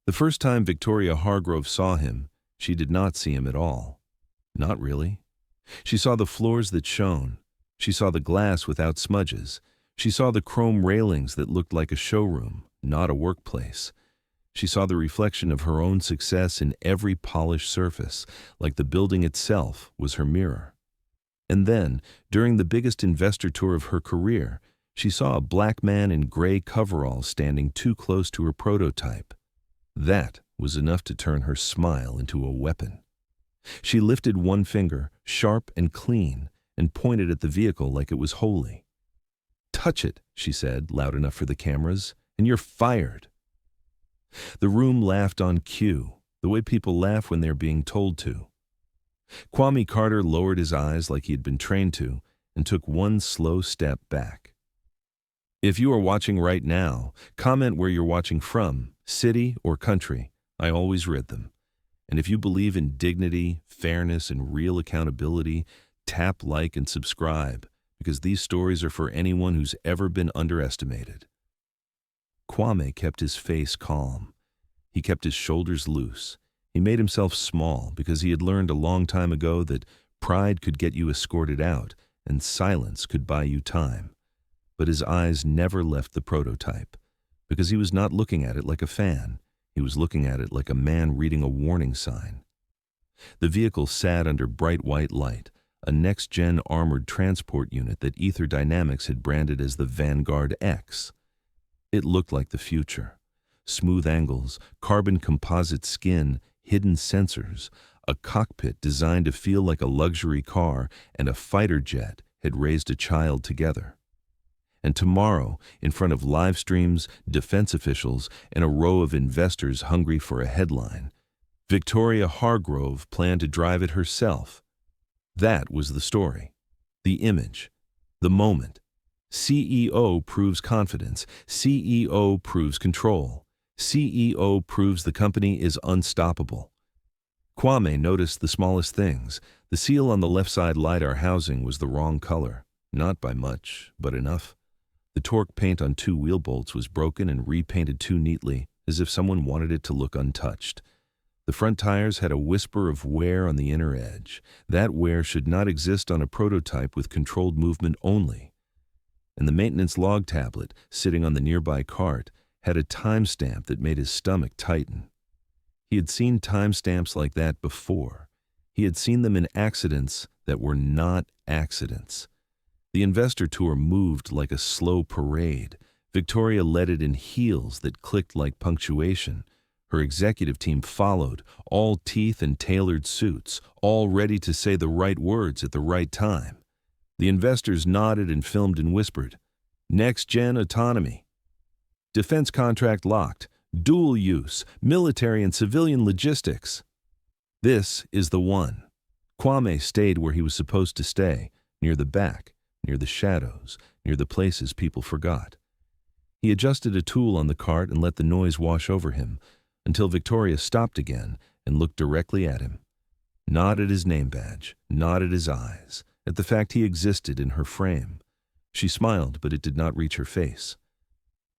The first time Victoria Hargrove saw him, she did not see him at all. Not really. She saw the floors that shone. She saw the glass without smudges. She saw the chrome railings that looked like a showroom, not a workplace. She saw the reflection of her own success in every polished surface, like the building itself was her mirror. And then, during the biggest investor tour of her career, she saw a black man in gray coveralls standing too close to her prototype. That was enough to turn her smile into a weapon. She lifted one finger, sharp and clean, and pointed at the vehicle like it was holy. "Touch it," she said, loud enough for the cameras, "and you're fired." The room laughed on cue, the way people laugh when they're being told to. Kwame Carter lowered his eyes like he had been trained to and took one slow step back. If you are watching right now, comment where you're watching from, city or country. I always read them. And if you believe in dignity, fairness, and real accountability, tap like and subscribe, because these stories are for anyone who's ever been underestimated. Kwame kept his face calm. He kept his shoulders loose. He made himself small because he had learned a long time ago that pride could get you escorted out and silence could buy you time. But his eyes never left the prototype, because he was not looking at it like a fan. He was looking at it like a man reading a warning sign. The vehicle sat under bright white light, a next-gen armored transport unit that Ether Dynamics had branded as the Vanguard X. It looked like the future. Smooth angles, carbon composite skin, hidden sensors, a cockpit designed to feel like a luxury car, and a fighter jet had raised a child together. And tomorrow, in front of live streams, defense officials, and a row of investors hungry for a headline, Victoria Hargrove planned to drive it herself. That was the story, the image, the moment. CEO proves confidence. CEO proves control. CEO proves the company is unstoppable. Kwame noticed the smallest things. The seal on the left side LiDAR housing was the wrong color. Not by much, but enough. The torque paint on two wheel bolts was broken and repainted too neatly, as if someone wanted it to look untouched. The front tires had a whisper of wear on the inner edge. That wear should not exist on a prototype with controlled movement only. And the maintenance log tablet, sitting on the nearby cart, had a timestamp that made his stomach tighten. He had seen timestamps like that before. He had seen them in accidents that were not accidents. The investor tour moved like a slow parade. Victoria led it in heels that clicked like punctuation. Her executive team followed, all teeth and tailored suits, all ready to say the right words at the right time. The investors nodded and filmed and whispered, "Next-gen autonomy. Defense contract locked. Dual use. Military and civilian logistics." This is the one. Kwame stayed where he was supposed to stay, near the back, near the shadows, near the places people forgot. He adjusted a tool on the cart and let the noise wash over him, until Victoria stopped again and looked directly at him. Not at his name badge, not at his eyes, at the fact he existed in her frame. She smiled, but it did not reach her face.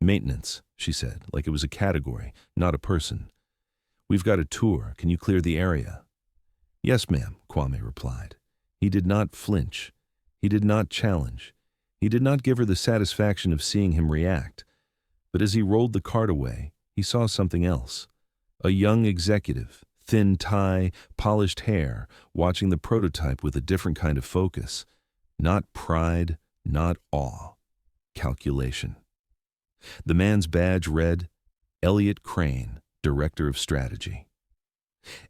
"Maintenance," she said, like it was a category, not a person. "We've got a tour. Can you clear the area?" "Yes, ma'am," Kwame replied. He did not flinch. He did not challenge. He did not give her the satisfaction of seeing him react. But as he rolled the cart away, he saw something else. A young executive, thin tie, polished hair, watching the prototype with a different kind of focus. Not pride, not awe. Calculation. The man's badge read, Elliot Crane, Director of Strategy.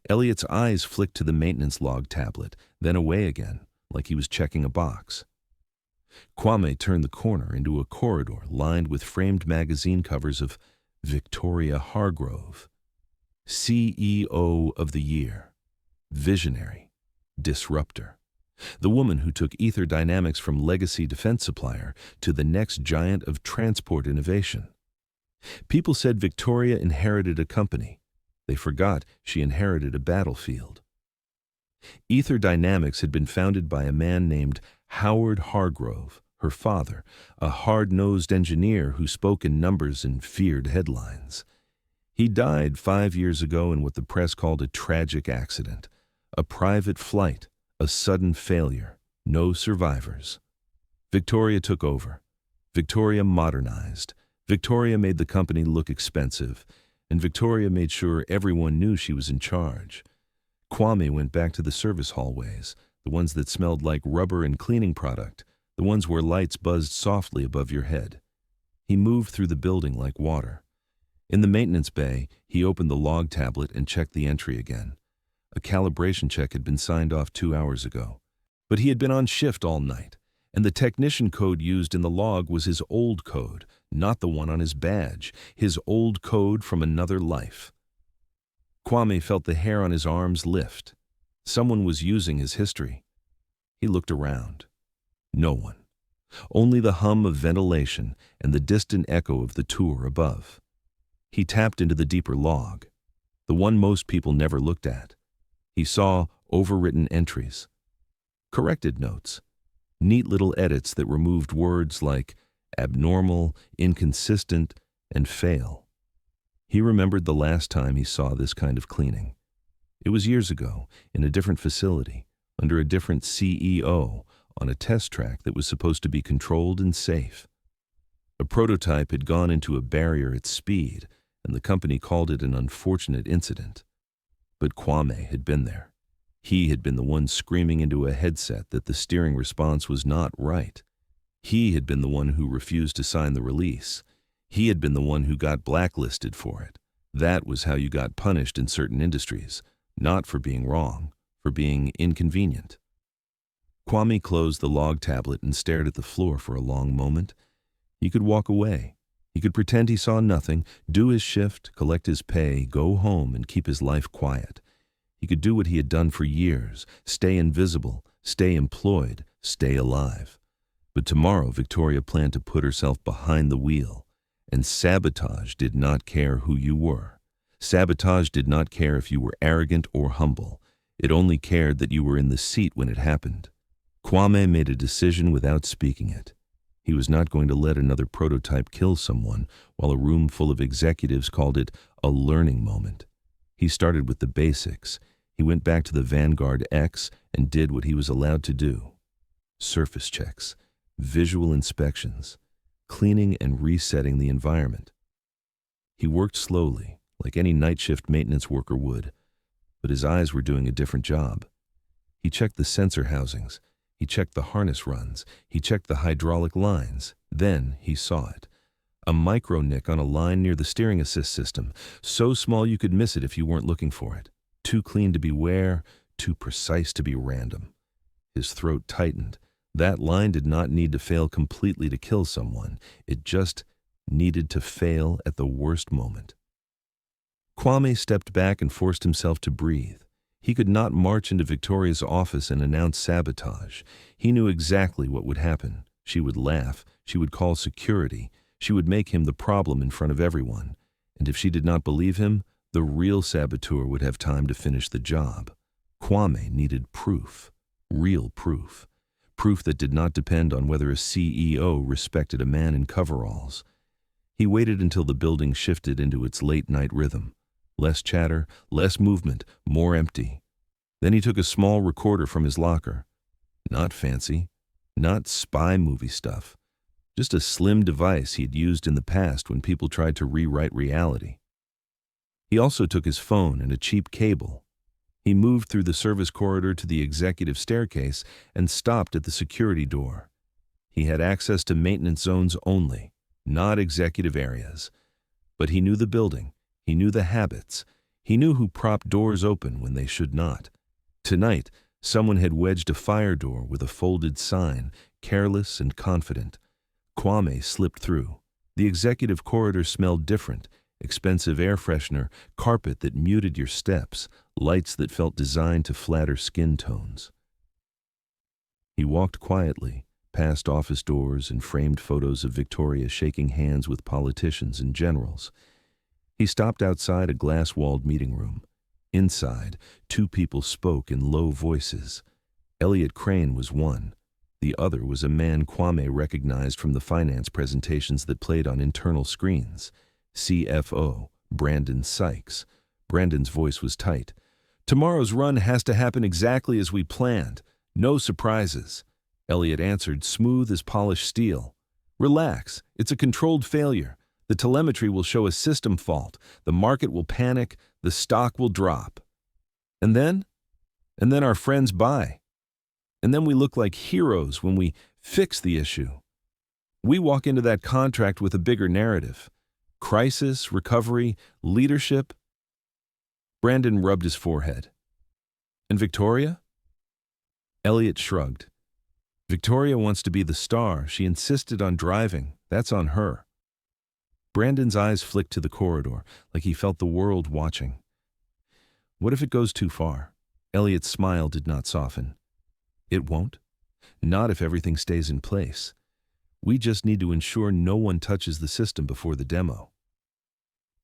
Elliot's eyes flicked to the maintenance log tablet, then away again, like he was checking a box. Kwame turned the corner into a corridor lined with framed magazine covers of Victoria Hargrove, CEO of the Year, Visionary, Disruptor, the woman who took Ether Dynamics from legacy defense supplier to the next giant of transport innovation. People said Victoria inherited a company. They forgot she inherited a battlefield. Ether Dynamics had been founded by a man named Howard Hargrove, her father, a hard-nosed engineer who spoke in numbers and feared headlines. He died 5 years ago in what the press called a tragic accident. A private flight, a sudden failure, no survivors. Victoria took over. Victoria modernized. Victoria made the company look expensive, and Victoria made sure everyone knew she was in charge. Kwame went back to the service hallways, the ones that smelled like rubber and cleaning product, the ones where lights buzzed softly above your head. He moved through the building like water. In the maintenance bay, he opened the log tablet and checked the entry again. A calibration check had been signed off 2 hours ago. But he had been on shift all night, and the technician code used in the log was his old code, not the one on his badge, his old code from another life. Kwame felt the hair on his arms lift. Someone was using his history. He looked around. No one. Only the hum of ventilation and the distant echo of the tour above. He tapped into the deeper log, the one most people never looked at. He saw overwritten entries, corrected notes, neat little edits that removed words like abnormal, inconsistent, and fail. He remembered the last time he saw this kind of cleaning. It was years ago, in a different facility, under a different CEO, on a test track that was supposed to be controlled and safe. A prototype had gone into a barrier at speed, and the company called it an unfortunate incident. But Kwame had been there. He had been the one screaming into a headset that the steering response was not right. He had been the one who refused to sign the release. He had been the one who got blacklisted for it. That was how you got punished in certain industries, not for being wrong, for being inconvenient. Kwame closed the log tablet and stared at the floor for a long moment. He could walk away. He could pretend he saw nothing, do his shift, collect his pay, go home, and keep his life quiet. He could do what he had done for years, stay invisible, stay employed, stay alive. But tomorrow Victoria planned to put herself behind the wheel, and sabotage did not care who you were. Sabotage did not care if you were arrogant or humble. It only cared that you were in the seat when it happened. Kwame made a decision without speaking it. He was not going to let another prototype kill someone while a room full of executives called it a learning moment. He started with the basics. He went back to the Vanguard X and did what he was allowed to do. Surface checks, visual inspections, cleaning and resetting the environment. He worked slowly, like any night shift maintenance worker would, but his eyes were doing a different job. He checked the sensor housings. He checked the harness runs. He checked the hydraulic lines. Then he saw it. A micro nick on a line near the steering assist system, so small you could miss it if you weren't looking for it. Too clean to be wear, too precise to be random. His throat tightened. That line did not need to fail completely to kill someone. It just needed to fail at the worst moment. Kwame stepped back and forced himself to breathe. He could not march into Victoria's office and announce sabotage. He knew exactly what would happen. She would laugh. She would call security. She would make him the problem in front of everyone. And if she did not believe him, the real saboteur would have time to finish the job. Kwame needed proof. Real proof. Proof that did not depend on whether a CEO respected a man in coveralls. He waited until the building shifted into its late-night rhythm. Less chatter, less movement, more empty. Then he took a small recorder from his locker. Not fancy, not spy movie stuff. Just a slim device he had used in the past when people tried to rewrite reality. He also took his phone and a cheap cable. He moved through the service corridor to the executive staircase and stopped at the security door. He had access to maintenance zones only, not executive areas. But he knew the building. He knew the habits. He knew who propped doors open when they should not. Tonight, someone had wedged a fire door with a folded sign, careless and confident. Kwame slipped through. The executive corridor smelled different. Expensive air freshener, carpet that muted your steps, lights that felt designed to flatter skin tones. He walked quietly, past office doors and framed photos of Victoria shaking hands with politicians and generals. He stopped outside a glass-walled meeting room. Inside, two people spoke in low voices. Elliot Crane was one. The other was a man Kwame recognized from the finance presentations that played on internal screens. CFO, Brandon Sykes. Brandon's voice was tight. "Tomorrow's run has to happen exactly as we planned. No surprises." Elliot answered, smooth as polished steel. "Relax. It's a controlled failure. The telemetry will show a system fault. The market will panic. The stock will drop. And then? And then our friends buy. And then we look like heroes when we fix the issue. We walk into that contract with a bigger narrative. Crisis, recovery, leadership." Brandon rubbed his forehead. "And Victoria?" Elliot shrugged. "Victoria wants to be the star. She insisted on driving. That's on her." Brandon's eyes flicked to the corridor, like he felt the world watching. "What if it goes too far?" Elliot's smile did not soften. "It won't. Not if everything stays in place. We just need to ensure no one touches the system before the demo."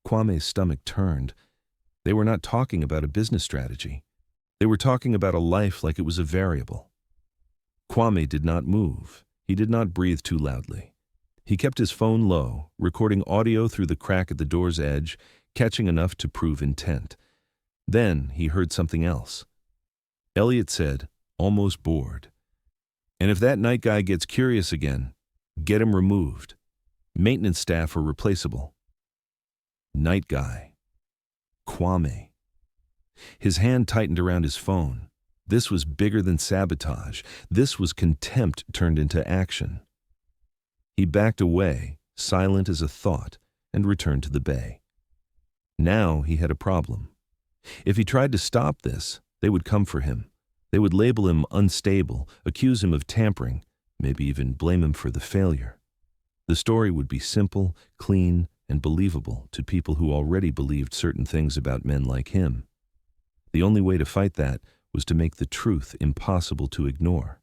Kwame's stomach turned. They were not talking about a business strategy. They were talking about a life like it was a variable. Kwame did not move. He did not breathe too loudly. He kept his phone low, recording audio through the crack at the door's edge, catching enough to prove intent. Then he heard something else. Elliot said, almost bored, "And if that night guy gets curious again, get him removed. Maintenance staff are replaceable." Night guy. Kwame. His hand tightened around his phone. This was bigger than sabotage. This was contempt turned into action. He backed away, silent as a thought, and returned to the bay. Now he had a problem. If he tried to stop this, they would come for him. They would label him unstable, accuse him of tampering, maybe even blame him for the failure. The story would be simple, clean, and believable to people who already believed certain things about men like him. The only way to fight that was to make the truth impossible to ignore.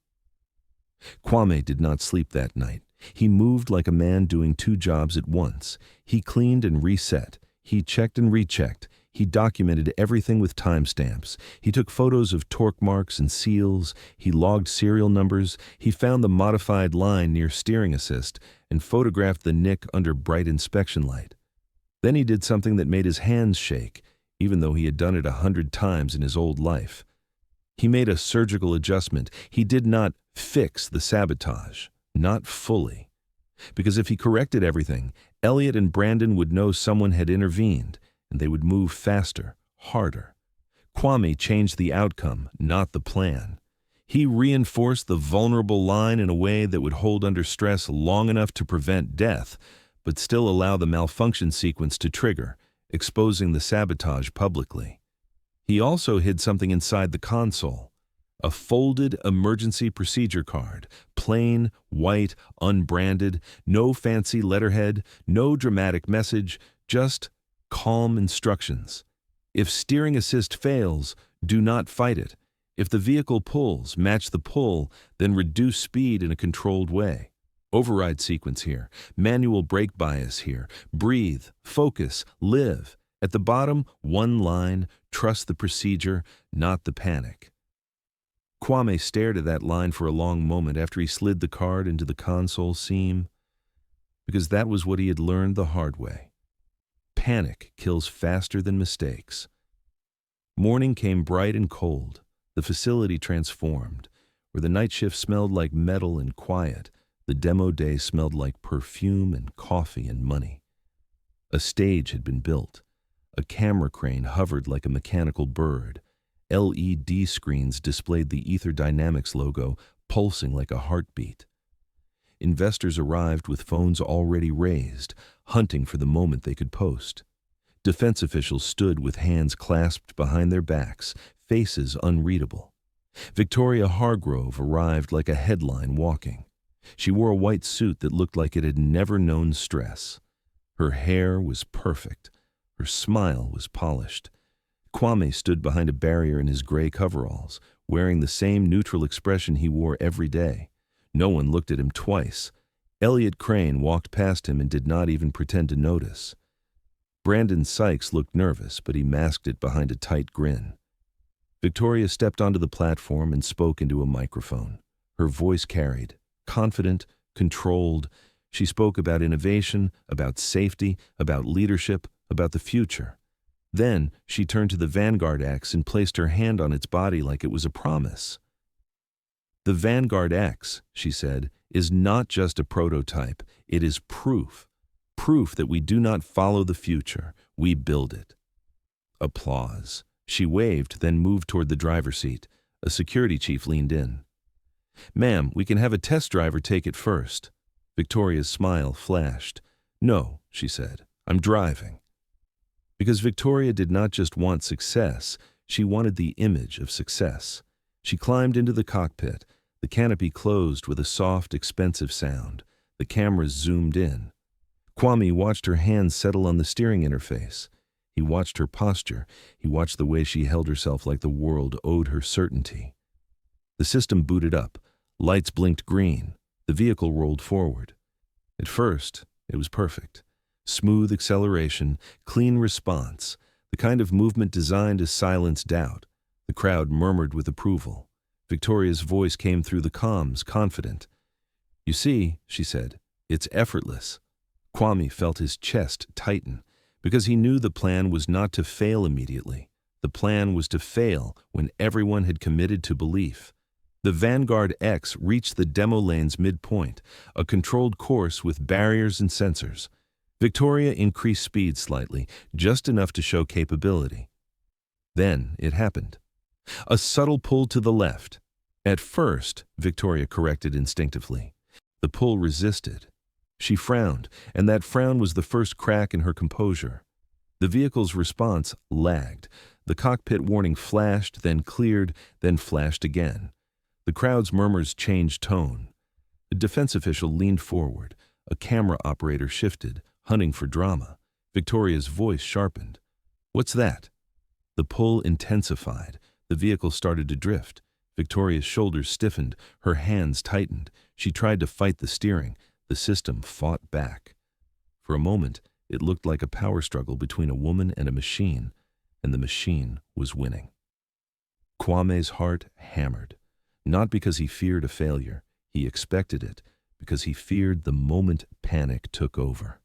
Kwame did not sleep that night. He moved like a man doing two jobs at once. He cleaned and reset. He checked and rechecked. He documented everything with timestamps. He took photos of torque marks and seals. He logged serial numbers. He found the modified line near steering assist and photographed the nick under bright inspection light. Then he did something that made his hands shake, even though he had done it 100 times in his old life. He made a surgical adjustment. He did not fix the sabotage, not fully. Because if he corrected everything, Elliot and Brandon would know someone had intervened, and they would move faster, harder. Kwame changed the outcome, not the plan. He reinforced the vulnerable line in a way that would hold under stress long enough to prevent death, but still allow the malfunction sequence to trigger, exposing the sabotage publicly. He also hid something inside the console. A folded emergency procedure card, plain, white, unbranded, no fancy letterhead, no dramatic message, just calm instructions. If steering assist fails, do not fight it. If the vehicle pulls, match the pull, then reduce speed in a controlled way. Override sequence here, manual brake bias here, breathe, focus, live. At the bottom, one line, trust the procedure, not the panic. Kwame stared at that line for a long moment after he slid the card into the console seam, because that was what he had learned the hard way. Panic kills faster than mistakes. Morning came bright and cold. The facility transformed. Where the night shift smelled like metal and quiet, the demo day smelled like perfume and coffee and money. A stage had been built. A camera crane hovered like a mechanical bird. LED screens displayed the Ether Dynamics logo, pulsing like a heartbeat. Investors arrived with phones already raised, hunting for the moment they could post. Defense officials stood with hands clasped behind their backs, faces unreadable. Victoria Hargrove arrived like a headline walking. She wore a white suit that looked like it had never known stress. Her hair was perfect. Her smile was polished. Kwame stood behind a barrier in his gray coveralls, wearing the same neutral expression he wore every day. No one looked at him twice. Elliot Crane walked past him and did not even pretend to notice. Brandon Sykes looked nervous, but he masked it behind a tight grin. Victoria stepped onto the platform and spoke into a microphone. Her voice carried, confident, controlled. She spoke about innovation, about safety, about leadership, about the future. Then she turned to the Vanguard X and placed her hand on its body like it was a promise. The Vanguard X, she said, is not just a prototype, it is proof. Proof that we do not follow the future, we build it. Applause. She waved, then moved toward the driver's seat. A security chief leaned in. "Ma'am, we can have a test driver take it first." Victoria's smile flashed. "No," she said, "I'm driving." Because Victoria did not just want success, she wanted the image of success. She climbed into the cockpit. The canopy closed with a soft, expensive sound. The cameras zoomed in. Kwame watched her hands settle on the steering interface. He watched her posture. He watched the way she held herself like the world owed her certainty. The system booted up. Lights blinked green. The vehicle rolled forward. At first, it was perfect. Smooth acceleration, clean response, the kind of movement designed to silence doubt. The crowd murmured with approval. Victoria's voice came through the comms, confident. "You see," she said, "it's effortless." Kwame felt his chest tighten, because he knew the plan was not to fail immediately. The plan was to fail when everyone had committed to belief. The Vanguard X reached the demo lane's midpoint, a controlled course with barriers and sensors. Victoria increased speed slightly, just enough to show capability. Then it happened. A subtle pull to the left. At first, Victoria corrected instinctively. The pull resisted. She frowned, and that frown was the first crack in her composure. The vehicle's response lagged. The cockpit warning flashed, then cleared, then flashed again. The crowd's murmurs changed tone. A defense official leaned forward. A camera operator shifted, hunting for drama. Victoria's voice sharpened. "What's that?" The pull intensified. The vehicle started to drift. Victoria's shoulders stiffened. Her hands tightened. She tried to fight the steering. The system fought back. For a moment, it looked like a power struggle between a woman and a machine, and the machine was winning. Kwame's heart hammered. Not because he feared a failure. He expected it, because he feared the moment panic took over.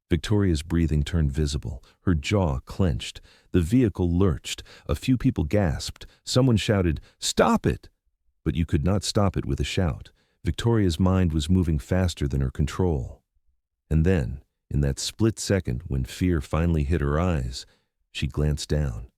Victoria's breathing turned visible. Her jaw clenched. The vehicle lurched. A few people gasped. Someone shouted, "Stop it!" But you could not stop it with a shout. Victoria's mind was moving faster than her control. And then, in that split second when fear finally hit her eyes, she glanced down.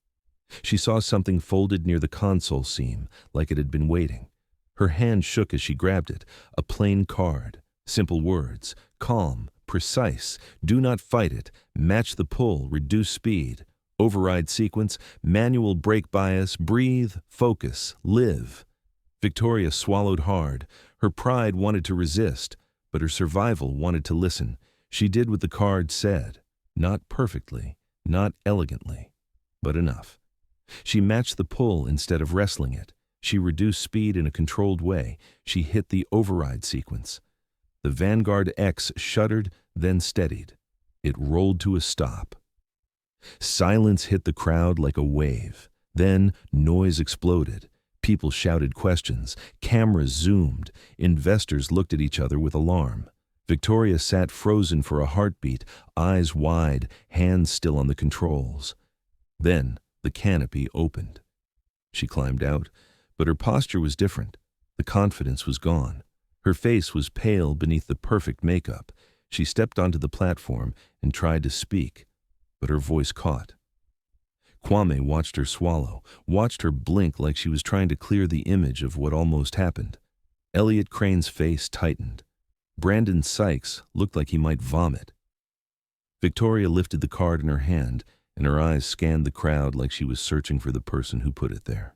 She saw something folded near the console seam, like it had been waiting. Her hand shook as she grabbed it. A plain card. Simple words. Calm. Precise. Do not fight it. Match the pull. Reduce speed. Override sequence. Manual brake bias. Breathe. Focus. Live. Victoria swallowed hard. Her pride wanted to resist, but her survival wanted to listen. She did what the card said. Not perfectly. Not elegantly. But enough. She matched the pull instead of wrestling it. She reduced speed in a controlled way. She hit the override sequence. The Vanguard X shuddered, then steadied. It rolled to a stop. Silence hit the crowd like a wave. Then noise exploded. People shouted questions. Cameras zoomed. Investors looked at each other with alarm. Victoria sat frozen for a heartbeat, eyes wide, hands still on the controls. Then the canopy opened. She climbed out, but her posture was different. The confidence was gone. Her face was pale beneath the perfect makeup. She stepped onto the platform and tried to speak, but her voice caught. Kwame watched her swallow, watched her blink like she was trying to clear the image of what almost happened. Elliot Crane's face tightened. Brandon Sykes looked like he might vomit. Victoria lifted the card in her hand, and her eyes scanned the crowd like she was searching for the person who put it there.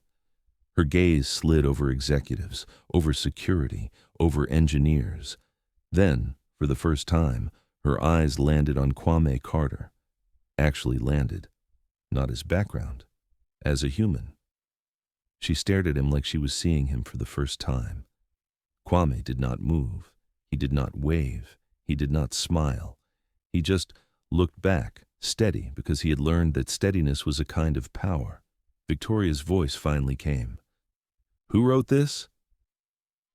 Her gaze slid over executives, over security, over engineers. Then, for the first time, her eyes landed on Kwame Carter. Actually landed. Not as background, as a human. She stared at him like she was seeing him for the first time. Kwame did not move. He did not wave. He did not smile. He just looked back, steady, because he had learned that steadiness was a kind of power. Victoria's voice finally came. "Who wrote this?"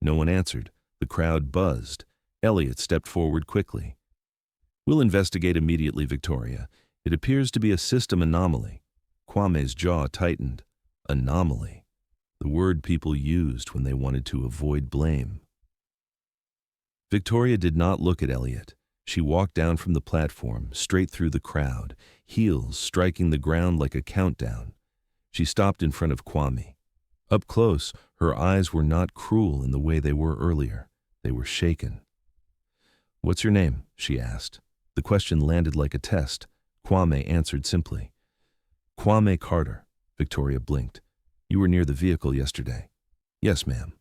No one answered. The crowd buzzed. Elliot stepped forward quickly. "We'll investigate immediately, Victoria. It appears to be a system anomaly. Kwame's jaw tightened. Anomaly. The word people used when they wanted to avoid blame. Victoria did not look at Elliot. She walked down from the platform, straight through the crowd, heels striking the ground like a countdown. She stopped in front of Kwame. Up close, her eyes were not cruel in the way they were earlier. They were shaken. "What's your name?" she asked. The question landed like a test. Kwame answered simply. "Kwame Carter." Victoria blinked. "You were near the vehicle yesterday." "Yes, ma'am."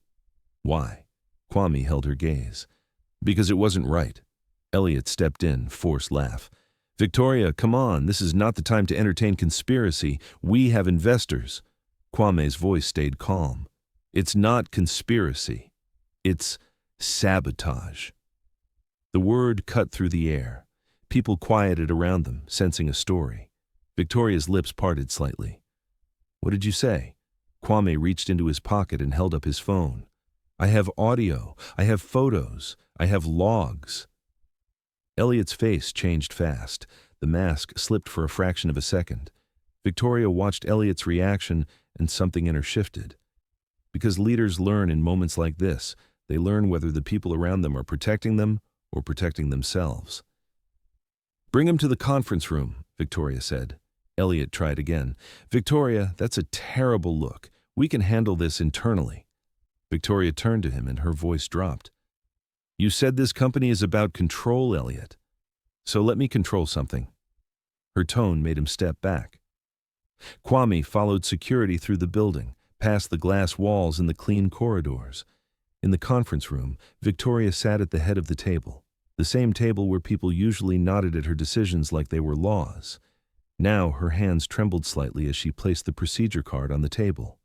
"Why?" Kwame held her gaze. "Because it wasn't right." Elliot stepped in, forced laugh. "Victoria, come on, this is not the time to entertain conspiracy. We have investors." Kwame's voice stayed calm. "It's not conspiracy. It's sabotage." The word cut through the air. People quieted around them, sensing a story. Victoria's lips parted slightly. "What did you say?" Kwame reached into his pocket and held up his phone. "I have audio. I have photos. I have logs." Elliot's face changed fast. The mask slipped for a fraction of a second. Victoria watched Elliot's reaction, and something in her shifted. Because leaders learn in moments like this. They learn whether the people around them are protecting them or protecting themselves. "Bring him to the conference room," Victoria said. Elliot tried again. "Victoria, that's a terrible look. We can handle this internally." Victoria turned to him and her voice dropped. "You said this company is about control, Elliot. So let me control something." Her tone made him step back. Kwame followed security through the building, past the glass walls and the clean corridors. In the conference room, Victoria sat at the head of the table, the same table where people usually nodded at her decisions like they were laws. Now her hands trembled slightly as she placed the procedure card on the table.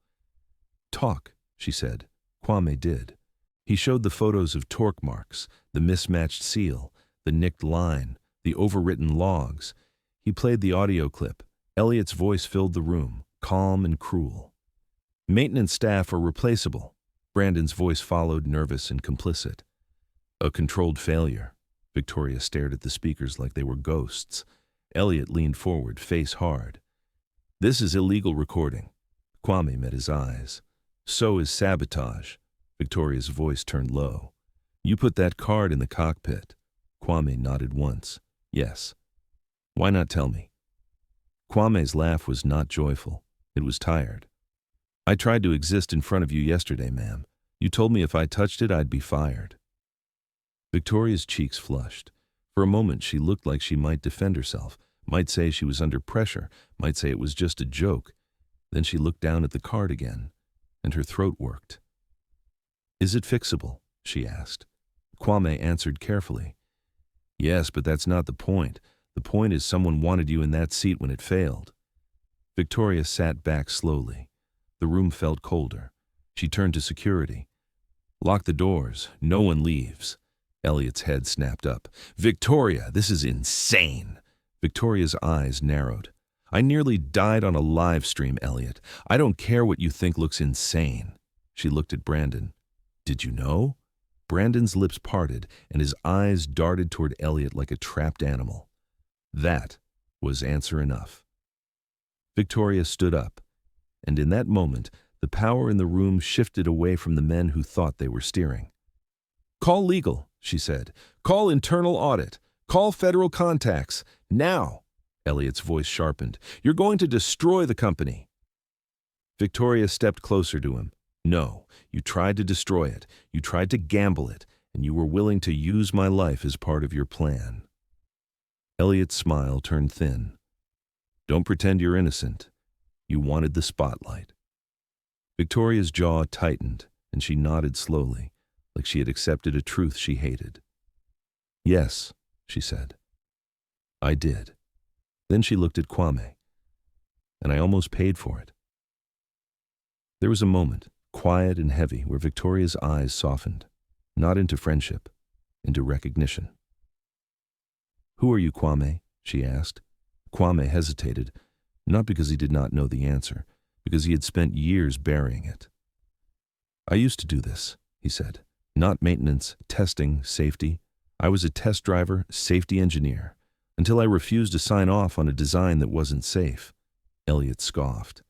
"Talk," she said. Kwame did. He showed the photos of torque marks, the mismatched seal, the nicked line, the overwritten logs. He played the audio clip. Elliot's voice filled the room, calm and cruel. "Maintenance staff are replaceable." Brandon's voice followed, nervous and complicit. "A controlled failure." Victoria stared at the speakers like they were ghosts. Elliot leaned forward, face hard. "This is illegal recording." Kwame met his eyes. "So is sabotage." Victoria's voice turned low. "You put that card in the cockpit." Kwame nodded once. "Yes." "Why not tell me?" Kwame's laugh was not joyful. It was tired. "I tried to exist in front of you yesterday, ma'am. You told me if I touched it, I'd be fired." Victoria's cheeks flushed. For a moment, she looked like she might defend herself, might say she was under pressure, might say it was just a joke. Then she looked down at the card again, and her throat worked. "Is it fixable?" she asked. Kwame answered carefully. "Yes, but that's not the point. The point is someone wanted you in that seat when it failed." Victoria sat back slowly. The room felt colder. She turned to security. "Lock the doors. No one leaves." Elliot's head snapped up. "Victoria, this is insane." Victoria's eyes narrowed. "I nearly died on a live stream, Elliot. I don't care what you think looks insane." She looked at Brandon. "Did you know?" Brandon's lips parted, and his eyes darted toward Elliot like a trapped animal. That was answer enough. Victoria stood up, and in that moment, the power in the room shifted away from the men who thought they were steering. "Call legal," she said. "Call internal audit. Call federal contacts. Now!" Elliot's voice sharpened. "You're going to destroy the company." Victoria stepped closer to him. "No, you tried to destroy it. You tried to gamble it, and you were willing to use my life as part of your plan." Elliot's smile turned thin. "Don't pretend you're innocent. You wanted the spotlight." Victoria's jaw tightened, and she nodded slowly, like she had accepted a truth she hated. "Yes," she said. "I did." Then she looked at Kwame. "And I almost paid for it." There was a moment, quiet and heavy, where Victoria's eyes softened, not into friendship, into recognition. "Who are you, Kwame?" she asked. Kwame hesitated, not because he did not know the answer, because he had spent years burying it. "I used to do this," he said. "Not maintenance, testing, safety. I was a test driver, safety engineer. Until I refused to sign off on a design that wasn't safe. Elliot scoffed.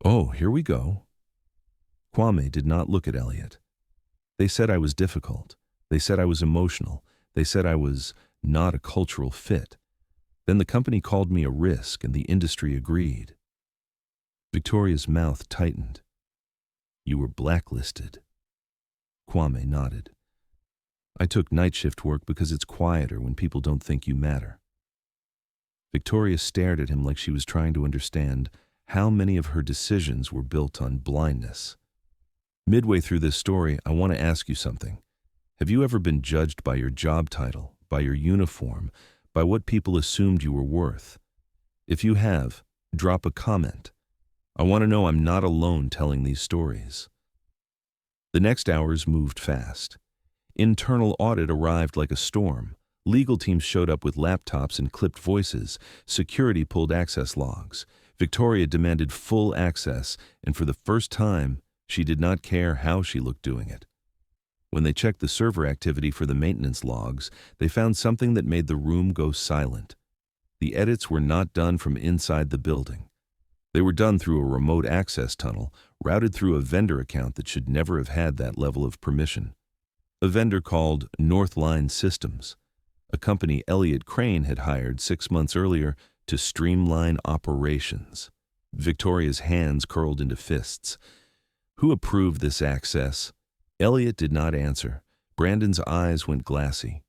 Oh, here we go. Kwame did not look at Elliot. They said I was difficult. They said I was emotional. They said I was not a cultural fit. Then the company called me a risk and the industry agreed. Victoria's mouth tightened. You were blacklisted. Kwame nodded. I took night shift work because it's quieter when people don't think you matter. Victoria stared at him like she was trying to understand how many of her decisions were built on blindness. Midway through this story, I want to ask you something. Have you ever been judged by your job title, by your uniform, by what people assumed you were worth? If you have, drop a comment. I want to know I'm not alone telling these stories. The next hours moved fast. Internal audit arrived like a storm. Legal teams showed up with laptops and clipped voices. Security pulled access logs. Victoria demanded full access, and for the first time, she did not care how she looked doing it. When they checked the server activity for the maintenance logs, they found something that made the room go silent. The edits were not done from inside the building. They were done through a remote access tunnel, routed through a vendor account that should never have had that level of permission. A vendor called Northline Systems, a company Elliot Crane had hired 6 months earlier to streamline operations. Victoria's hands curled into fists. Who approved this access? Elliot did not answer. Brandon's eyes went glassy.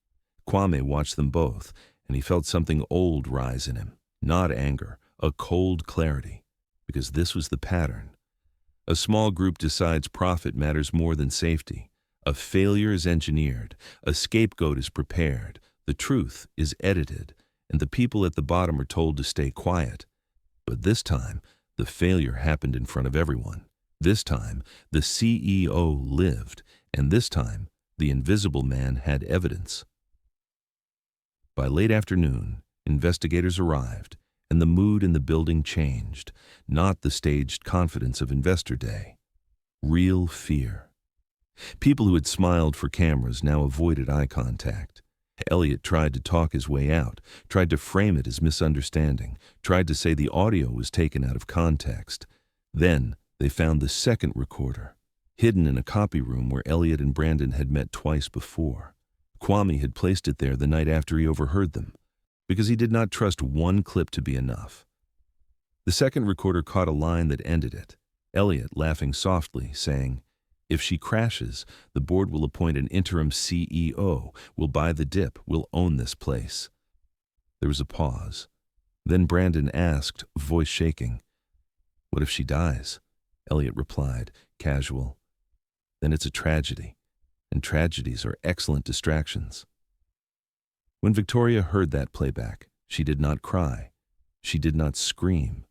Kwame watched them both, and he felt something old rise in him. Not anger, a cold clarity, because this was the pattern. A small group decides profit matters more than safety. A failure is engineered, a scapegoat is prepared, the truth is edited, and the people at the bottom are told to stay quiet. But this time, the failure happened in front of everyone. This time, the CEO lived, and this time, the invisible man had evidence. By late afternoon, investigators arrived, and the mood in the building changed, not the staged confidence of Investor Day. Real fear. People who had smiled for cameras now avoided eye contact. Elliot tried to talk his way out, tried to frame it as misunderstanding, tried to say the audio was taken out of context. Then they found the second recorder, hidden in a copy room where Elliot and Brandon had met twice before. Kwame had placed it there the night after he overheard them, because he did not trust one clip to be enough. The second recorder caught a line that ended it, Elliot laughing softly, saying, "If she crashes, the board will appoint an interim CEO, we'll buy the dip, we'll own this place." There was a pause. Then Brandon asked, voice shaking, "What if she dies?" Elliot replied, casual, "Then it's a tragedy, and tragedies are excellent distractions." When Victoria heard that playback, she did not cry. She did not scream.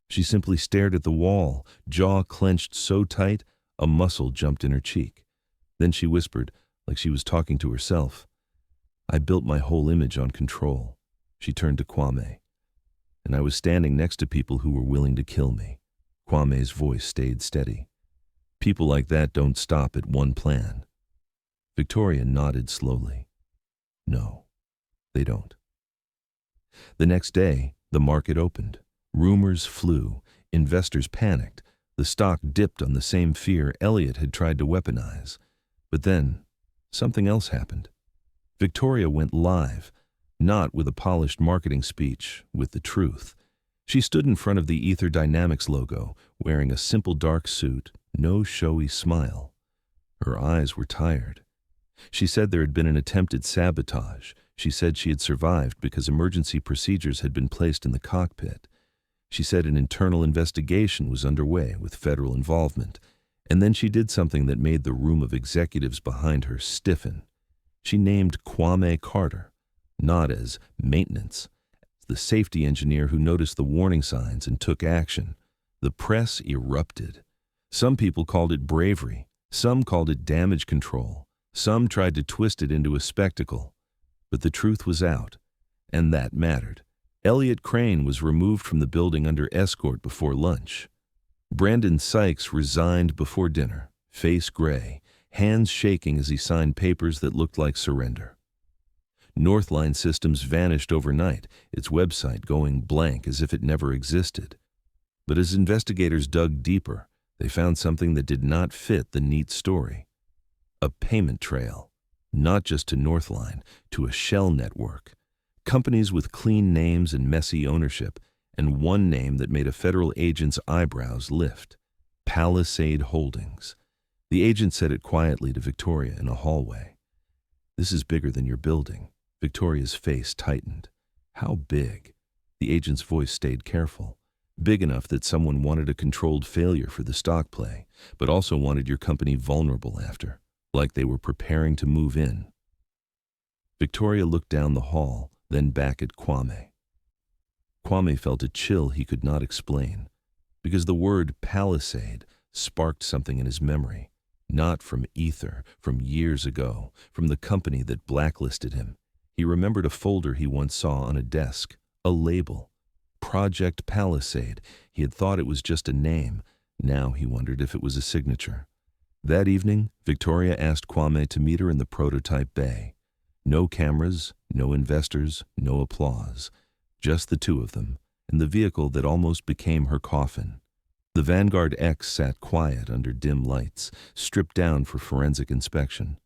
She simply stared at the wall, jaw clenched so tight, a muscle jumped in her cheek. Then she whispered, like she was talking to herself, "I built my whole image on control." She turned to Kwame. "And I was standing next to people who were willing to kill me." Kwame's voice stayed steady. "People like that don't stop at one plan." Victoria nodded slowly. "No, they don't." The next day, the market opened. Rumors flew. Investors panicked. The stock dipped on the same fear Elliot had tried to weaponize. But then, something else happened. Victoria went live, not with a polished marketing speech, with the truth. She stood in front of the Ether Dynamics logo, wearing a simple dark suit, no showy smile. Her eyes were tired. She said there had been an attempted sabotage. She said she had survived because emergency procedures had been placed in the cockpit. She said an internal investigation was underway with federal involvement. And then she did something that made the room of executives behind her stiffen. She named Kwame Carter, not as maintenance, the safety engineer who noticed the warning signs and took action. The press erupted. Some people called it bravery. Some called it damage control. Some tried to twist it into a spectacle. But the truth was out, and that mattered. Elliot Crane was removed from the building under escort before lunch. Brandon Sykes resigned before dinner, face gray, hands shaking as he signed papers that looked like surrender. Northline Systems vanished overnight, its website going blank as if it never existed. But as investigators dug deeper, they found something that did not fit the neat story. A payment trail, not just to Northline, to a shell network. Companies with clean names and messy ownership, and one name that made a federal agent's eyebrows lift: Palisade Holdings. The agent said it quietly to Victoria in a hallway. "This is bigger than your building." Victoria's face tightened. How big? The agent's voice stayed careful. Big enough that someone wanted a controlled failure for the stock play, but also wanted your company vulnerable after, like they were preparing to move in. Victoria looked down the hall, then back at Kwame. Kwame felt a chill he could not explain, because the word Palisade sparked something in his memory, not from ether, from years ago, from the company that blacklisted him. He remembered a folder he once saw on a desk, a label. Project Palisade. He had thought it was just a name. Now he wondered if it was a signature. That evening, Victoria asked Kwame to meet her in the prototype bay. No cameras, no investors, no applause. Just the two of them, in the vehicle that almost became her coffin. The Vanguard X sat quiet under dim lights, stripped down for forensic inspection.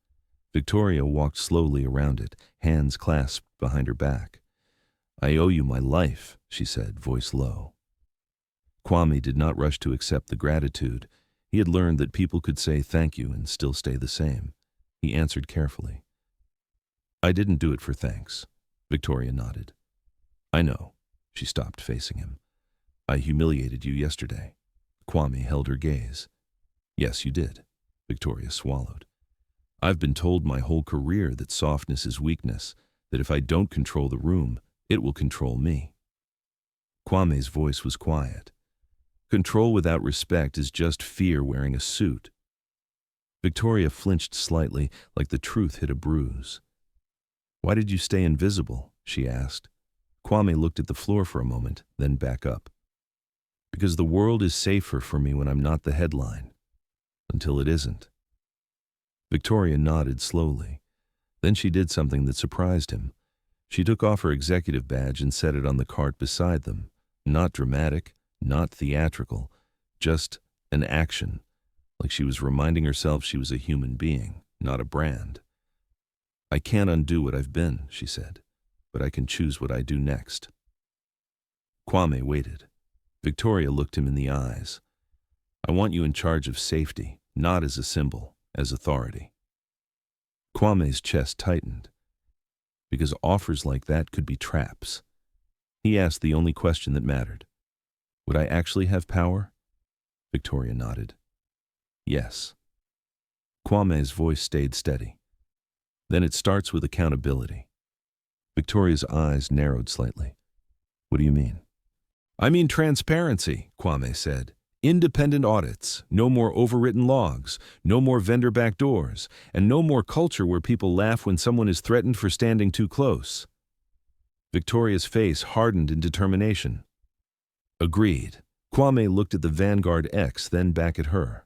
Victoria walked slowly around it, hands clasped behind her back. "I owe you my life," she said, voice low. Kwame did not rush to accept the gratitude. He had learned that people could say thank you and still stay the same. He answered carefully. "I didn't do it for thanks." Victoria nodded. "I know." She stopped facing him. "I humiliated you yesterday." Kwame held her gaze. "Yes, you did." Victoria swallowed. "I've been told my whole career that softness is weakness, that if I don't control the room, it will control me." Kwame's voice was quiet. "Control without respect is just fear wearing a suit." Victoria flinched slightly, like the truth hit a bruise. "Why did you stay invisible?" she asked. Kwame looked at the floor for a moment, then back up. "Because the world is safer for me when I'm not the headline. Until it isn't." Victoria nodded slowly. Then she did something that surprised him. She took off her executive badge and set it on the cart beside them. Not dramatic, not theatrical, just an action, like she was reminding herself she was a human being, not a brand. "I can't undo what I've been," she said, "but I can choose what I do next." Kwame waited. Victoria looked him in the eyes. "I want you in charge of safety, not as a symbol, as authority." Kwame's chest tightened, because offers like that could be traps. He asked the only question that mattered. "Would I actually have power?" Victoria nodded. "Yes." Kwame's voice stayed steady. "Then it starts with accountability." Victoria's eyes narrowed slightly. "What do you mean?" "I mean transparency," Kwame said. "Independent audits, no more overwritten logs, no more vendor backdoors, and no more culture where people laugh when someone is threatened for standing too close." Victoria's face hardened in determination. "Agreed." Kwame looked at the Vanguard X, then back at her.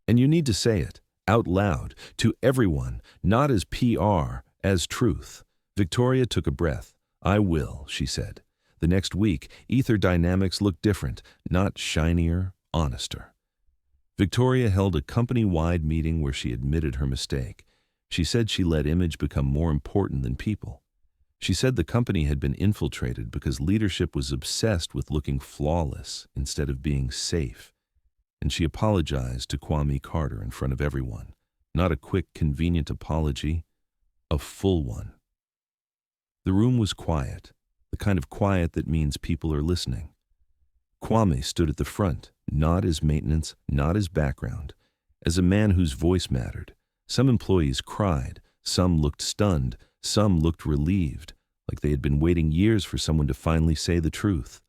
"And you need to say it, out loud, to everyone, not as PR, as truth." Victoria took a breath. "I will," she said. The next week, ether dynamics looked different, not shinier, honester. Victoria held a company-wide meeting where she admitted her mistake. She said she let image become more important than people. She said the company had been infiltrated because leadership was obsessed with looking flawless instead of being safe. And she apologized to Kwame Carter in front of everyone. Not a quick, convenient apology, a full one. The room was quiet, the kind of quiet that means people are listening. Kwame stood at the front, not as maintenance, not as background, as a man whose voice mattered. Some employees cried, some looked stunned, some looked relieved, like they had been waiting years for someone to finally say the truth.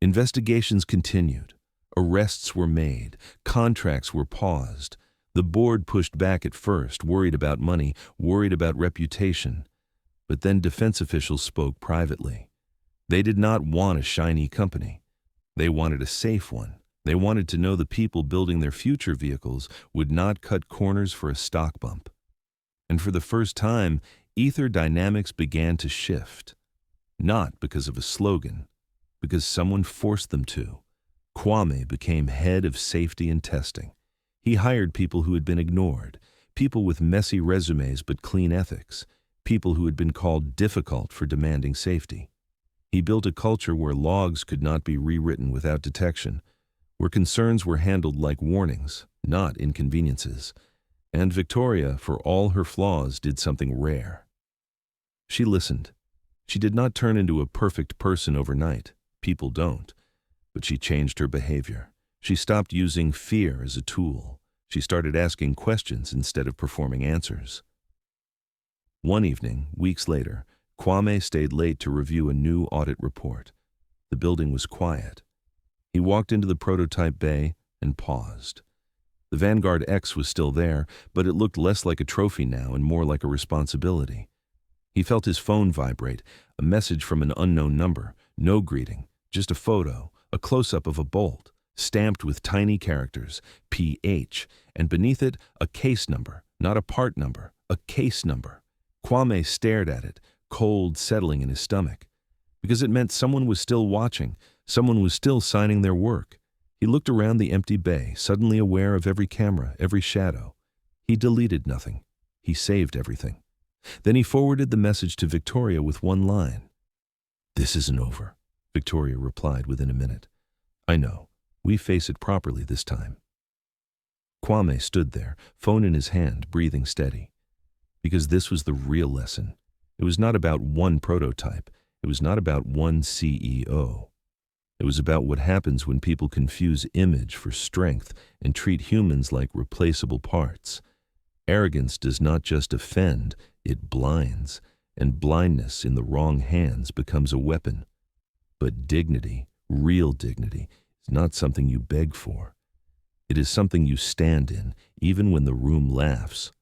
Investigations continued. Arrests were made. Contracts were paused. The board pushed back at first, worried about money, worried about reputation. But then defense officials spoke privately. They did not want a shiny company. They wanted a safe one. They wanted to know the people building their future vehicles would not cut corners for a stock bump. And for the first time, ether dynamics began to shift. Not because of a slogan, because someone forced them to. Kwame became head of safety and testing. He hired people who had been ignored, people with messy resumes but clean ethics, people who had been called difficult for demanding safety. He built a culture where logs could not be rewritten without detection, where concerns were handled like warnings, not inconveniences. And Victoria, for all her flaws, did something rare. She listened. She did not turn into a perfect person overnight. People don't. But she changed her behavior. She stopped using fear as a tool. She started asking questions instead of performing answers. One evening, weeks later, Kwame stayed late to review a new audit report. The building was quiet. He walked into the prototype bay and paused. The Vanguard X was still there, but it looked less like a trophy now and more like a responsibility. He felt his phone vibrate, a message from an unknown number, no greeting, just a photo, a close-up of a bolt, stamped with tiny characters, PH, and beneath it, a case number, not a part number, a case number. Kwame stared at it, cold settling in his stomach, because it meant someone was still watching, someone was still signing their work. He looked around the empty bay, suddenly aware of every camera, every shadow. He deleted nothing. He saved everything. Then he forwarded the message to Victoria with one line. "This isn't over," Victoria replied within a minute. "I know. We face it properly this time." Kwame stood there, phone in his hand, breathing steady. Because this was the real lesson. It was not about one prototype. It was not about one CEO. It was about what happens when people confuse image for strength and treat humans like replaceable parts. Arrogance does not just offend, it blinds, and blindness in the wrong hands becomes a weapon. But dignity, real dignity, is not something you beg for. It is something you stand in, even when the room laughs.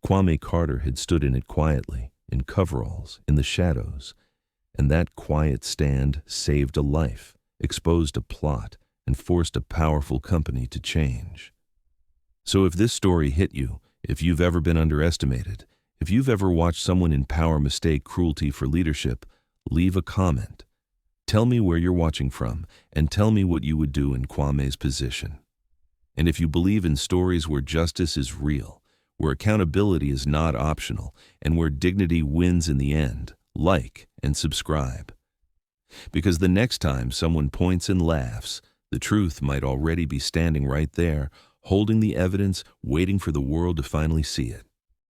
Kwame Carter had stood in it quietly, in coveralls, in the shadows, and that quiet stand saved a life, exposed a plot, and forced a powerful company to change. So if this story hit you, if you've ever been underestimated, if you've ever watched someone in power mistake cruelty for leadership, leave a comment. Tell me where you're watching from, and tell me what you would do in Kwame's position. And if you believe in stories where justice is real, where accountability is not optional, and where dignity wins in the end, like and subscribe. Because the next time someone points and laughs, the truth might already be standing right there, holding the evidence, waiting for the world to finally see it.